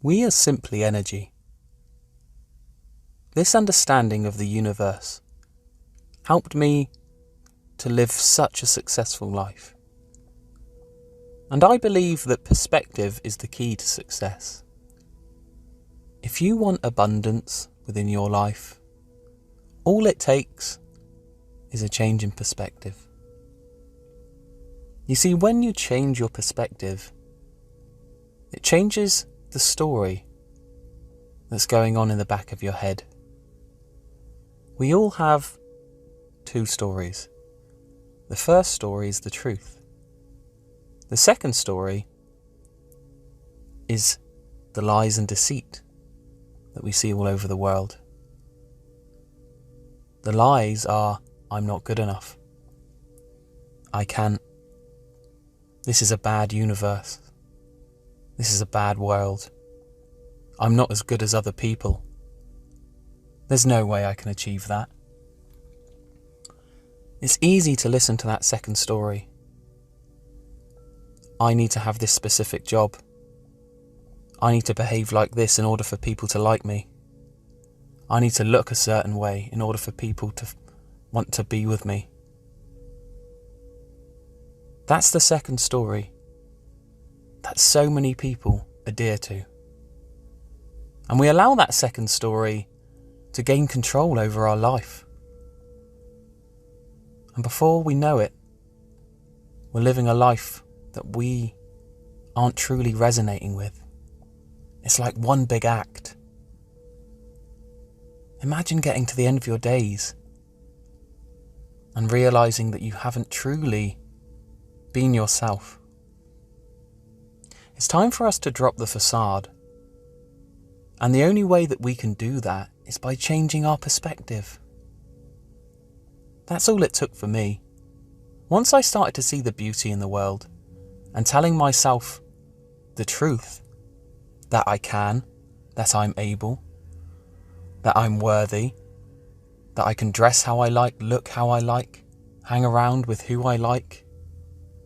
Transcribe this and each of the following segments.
We are simply energy. This understanding of the universe helped me to live such a successful life. And I believe that perspective is the key to success. If you want abundance within your life, all it takes is a change in perspective. You see, when you change your perspective, it changes the story that's going on in the back of your head. We all have two stories. The first story is the truth. The second story is the lies and deceit that we see all over the world. The lies are, I'm not good enough. I can't. This is a bad universe. This is a bad world. I'm not as good as other people. There's no way I can achieve that. It's easy to listen to that second story. I need to have this specific job. I need to behave like this in order for people to like me. I need to look a certain way in order for people to want to be with me. That's the second story that so many people adhere to. And we allow that second story to gain control over our life. And before we know it, we're living a life that we aren't truly resonating with. It's like one big act. Imagine getting to the end of your days and realizing that you haven't truly been yourself. It's time for us to drop the facade. And the only way that we can do that is by changing our perspective. That's all it took for me. Once I started to see the beauty in the world and telling myself the truth, that I can, that I'm able, that I'm worthy, that I can dress how I like, look how I like, hang around with who I like,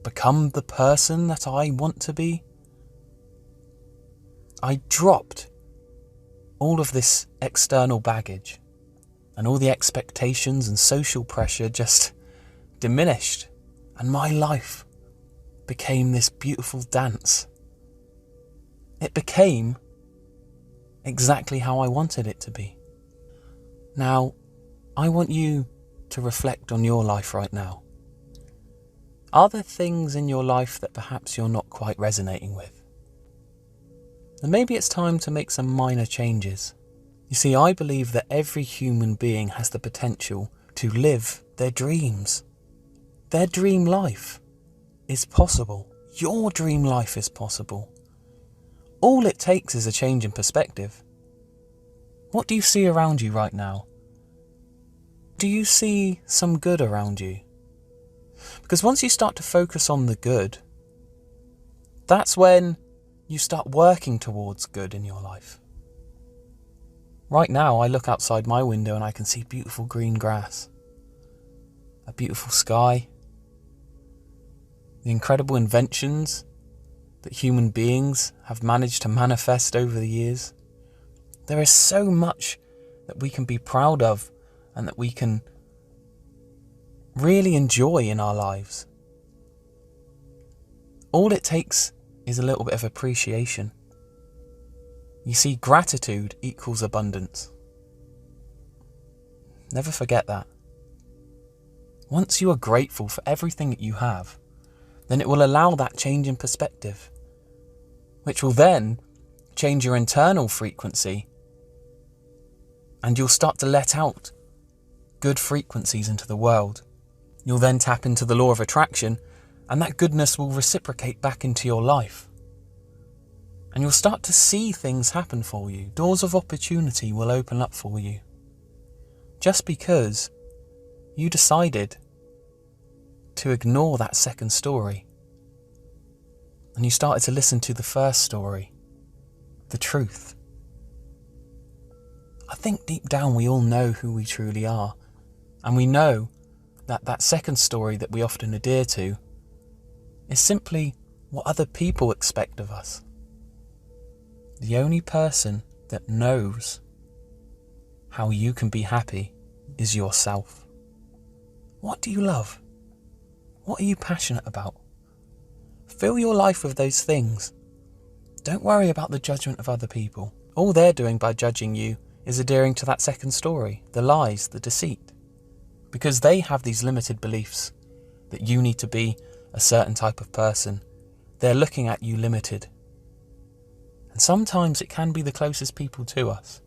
become the person that I want to be, I dropped all of this external baggage, and all the expectations and social pressure just diminished, and my life became this beautiful dance. It became exactly how I wanted it to be. Now, I want you to reflect on your life right now. Are there things in your life that perhaps you're not quite resonating with? Then maybe it's time to make some minor changes. You see, I believe that every human being has the potential to live their dreams. Their dream life is possible. Your dream life is possible. All it takes is a change in perspective. What do you see around you right now? Do you see some good around you? Because once you start to focus on the good, that's when you start working towards good in your life. Right now, I look outside my window and I can see beautiful green grass, a beautiful sky, the incredible inventions that human beings have managed to manifest over the years. There is so much that we can be proud of and that we can really enjoy in our lives. All it takes is a little bit of appreciation. You see, gratitude equals abundance. Never forget that. Once you are grateful for everything that you have, then it will allow that change in perspective, which will then change your internal frequency, and you'll start to let out good frequencies into the world. You'll then tap into the law of attraction, and that goodness will reciprocate back into your life. And you'll start to see things happen for you. Doors of opportunity will open up for you. Just because you decided to ignore that second story. And you started to listen to the first story, the truth. I think deep down we all know who we truly are. And we know that that second story that we often adhere to is simply what other people expect of us. The only person that knows how you can be happy is yourself. What do you love? What are you passionate about? Fill your life with those things. Don't worry about the judgment of other people. All they're doing by judging you is adhering to that second story, the lies, the deceit. Because they have these limited beliefs that you need to be a certain type of person. They're looking at you limited. And sometimes it can be the closest people to us.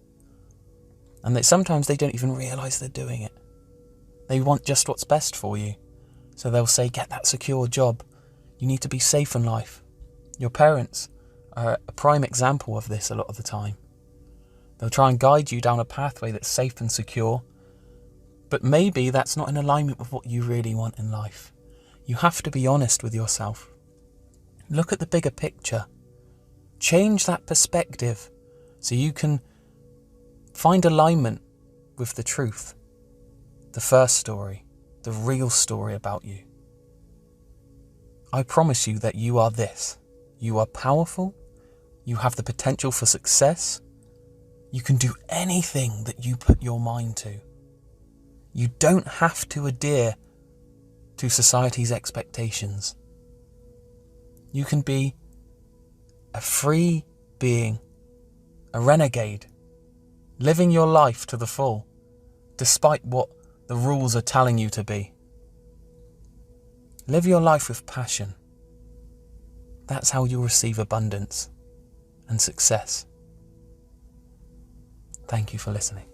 And that sometimes they don't even realise they're doing it. They want just what's best for you. So they'll say, get that secure job. You need to be safe in life. Your parents are a prime example of this a lot of the time. They'll try and guide you down a pathway that's safe and secure, but maybe that's not in alignment with what you really want in life. You have to be honest with yourself. Look at the bigger picture. Change that perspective so you can find alignment with the truth, the first story, the real story about you. I promise you that you are this. You are powerful. You have the potential for success. You can do anything that you put your mind to. You don't have to adhere to society's expectations. You can be a free being, a renegade, living your life to the full, despite what the rules are telling you to be. Live your life with passion. That's how you'll receive abundance and success. Thank you for listening.